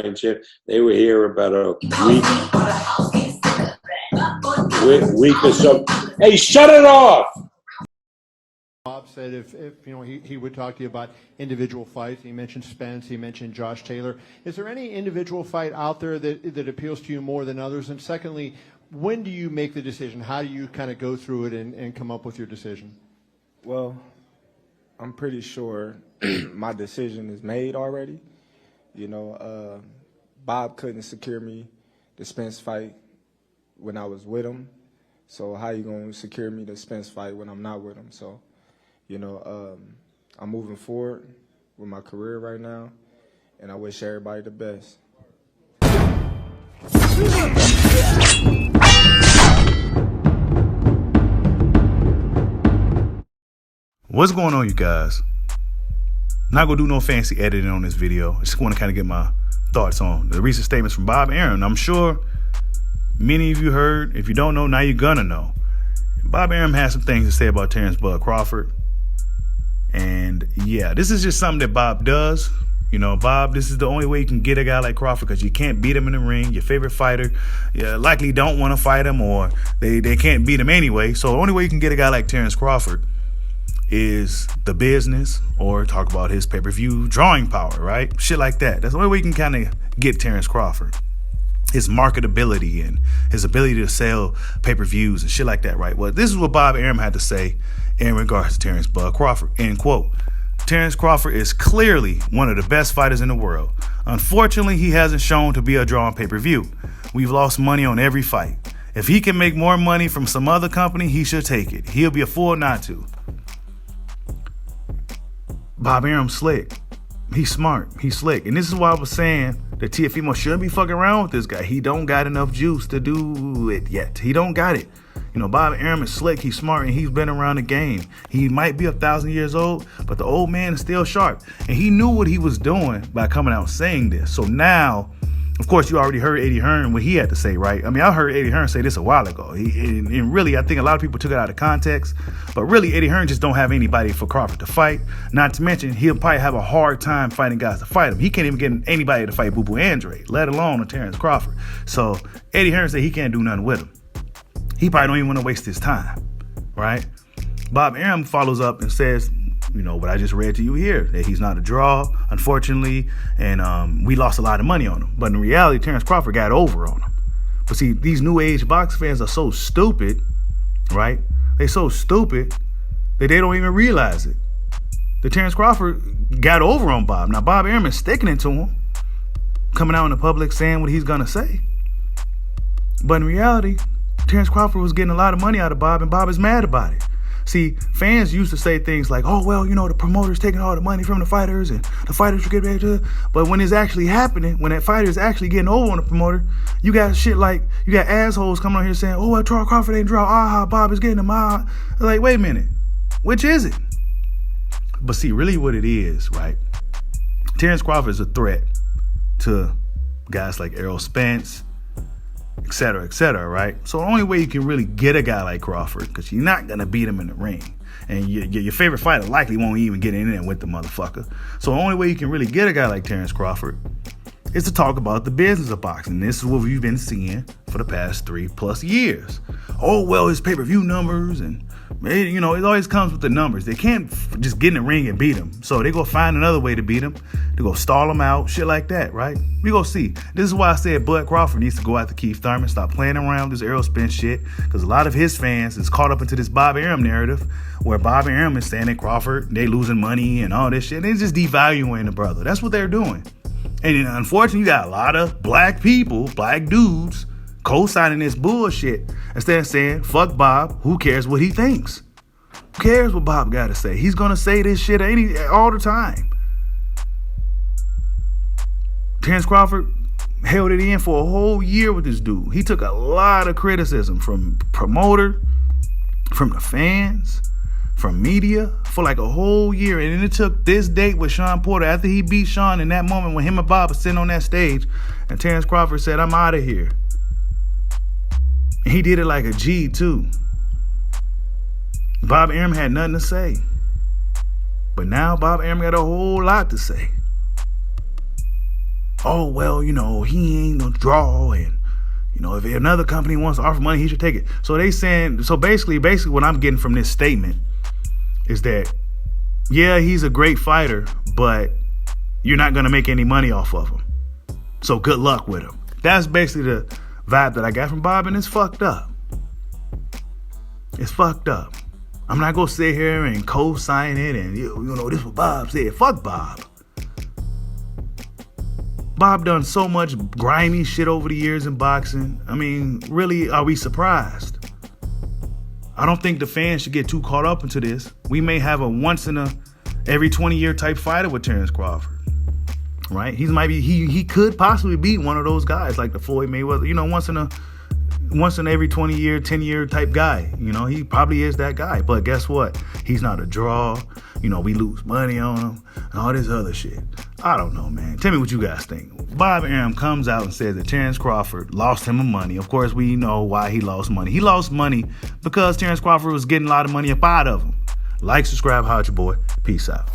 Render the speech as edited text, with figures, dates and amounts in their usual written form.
championship. They were here about a week or so. Hey, shut it off! Bob said if you know he would talk to you about individual fights. He mentioned Spence. He mentioned Josh Taylor. Is there any individual fight out there that appeals to you more than others? And secondly, when do you make the decision? How do you kind of go through it and come up with your decision? Well, I'm pretty sure my decision is made already. You know, Bob couldn't secure me the Spence fight when I was with him. So how you gonna secure me the Spence fight when I'm not with him? So, you know, I'm moving forward with my career right now, and I wish everybody the best. What's going on, you guys? Not gonna do no fancy editing on this video. I just want to kind of get my thoughts on the recent statements from Bob Arum. I'm sure many of you heard. If you don't know, now you're gonna know. Bob Arum has some things to say about Terence "Bud" Crawford. And yeah, this is just something that Bob does. You know, Bob, this is the only way you can get a guy like Crawford, because you can't beat him in the ring. Your favorite fighter, you likely don't want to fight him, or they can't beat him anyway. So the only way you can get a guy like Terence Crawford is the business, or talk about his pay-per-view drawing power, right? Shit like that. That's the only way you can kind of get Terence Crawford. His marketability and his ability to sell pay-per-views and shit like that, right? Well, this is what Bob Arum had to say in regards to Terence "Bud" Crawford, end quote. Terence Crawford is clearly one of the best fighters in the world. Unfortunately, he hasn't shown to be a draw on pay-per-view. We've lost money on every fight. If he can make more money from some other company, he should take it. He'll be a fool not to. Bob Arum's slick. He's smart. He's slick. And this is why I was saying that TFMO shouldn't be fucking around with this guy. He don't got enough juice to do it yet. He don't got it. You know, Bob Arum is slick. He's smart, and he's been around the game. He might be 1,000 years old, but the old man is still sharp. And he knew what he was doing by coming out saying this. So now, of course, you already heard Eddie Hearn, what he had to say, right? I mean, I heard Eddie Hearn say this a while ago. And really, I think a lot of people took it out of context. But really, Eddie Hearn just don't have anybody for Crawford to fight. Not to mention, he'll probably have a hard time finding guys to fight him. He can't even get anybody to fight Boo Boo Andre, let alone a Terence Crawford. So Eddie Hearn said he can't do nothing with him. He probably don't even want to waste his time, right? Bob Arum follows up and says, you know, what I just read to you here, that he's not a draw, unfortunately, and we lost a lot of money on him. But in reality, Terence Crawford got over on him. But see, these new age box fans are so stupid, right? They're so stupid that they don't even realize it. That Terence Crawford got over on Bob. Now, Bob Arum is sticking it to him, coming out in the public saying what he's going to say. But in reality, Terence Crawford was getting a lot of money out of Bob, and Bob is mad about it. See, fans used to say things like, oh, well, you know, the promoter's taking all the money from the fighters, and the fighters should get ready to. But when it's actually happening, when that fighter is actually getting over on the promoter, you got shit like, you got assholes coming on here saying, oh, well, Terence Crawford ain't draw. Bob is getting him. Like, wait a minute. Which is it? But see, really what it is, right? Terence Crawford is a threat to guys like Errol Spence, et cetera, right? So the only way you can really get a guy like Crawford, because you're not going to beat him in the ring. And your favorite fighter likely won't even get in there with the motherfucker. So the only way you can really get a guy like Terence Crawford is to talk about the business of boxing. This is what we've been seeing for the past 3+ years. Oh, well, his pay-per-view numbers, and you know, it always comes with the numbers. They can't just get in the ring and beat him. So they go find another way to beat him. They go stall him out, shit like that, right? We go see. This is why I said Bud Crawford needs to go after Keith Thurman, stop playing around with this Errol Spence shit, because a lot of his fans is caught up into this Bob Arum narrative, where Bob Arum is saying that Crawford, they losing money and all this shit. They're just devaluing the brother. That's what they're doing. And unfortunately, you got a lot of black people, black dudes, co-signing this bullshit instead of saying, fuck Bob, who cares what he thinks? Who cares what Bob got to say? He's going to say this shit all the time. Terence Crawford held it in for a whole year with this dude. He took a lot of criticism from promoter, from the fans, from media for like a whole year. And then it took this date with Sean Porter, after he beat Sean in that moment when him and Bob were sitting on that stage, and Terence Crawford said, I'm out of here. And he did it like a G too. Bob Arum had nothing to say. But now Bob Arum got a whole lot to say. oh, well, you know, he ain't no draw, and, you know, if another company wants to offer money, he should take it. So they saying, so basically what I'm getting from this statement is that, yeah, he's a great fighter, but you're not going to make any money off of him. So good luck with him. That's basically the vibe that I got from Bob, and it's fucked up. It's fucked up. I'm not going to sit here and co-sign it and, you know, this is what Bob said. Fuck Bob. Bob done so much grimy shit over the years in boxing. I mean, really, are we surprised? I don't think the fans should get too caught up into this. We may have a once in a every 20-year type fighter with Terence Crawford. Right? He could possibly be one of those guys like the Floyd Mayweather, you know, once in every 20-year, 10-year type guy. You know, he probably is that guy. But guess what? He's not a draw. You know, we lose money on him and all this other shit. I don't know, man. Tell me what you guys think. Bob Arum comes out and says that Terence Crawford lost him money. Of course, we know why he lost money. He lost money because Terence Crawford was getting a lot of money up out of him. Like, subscribe, holla at your boy. Peace out.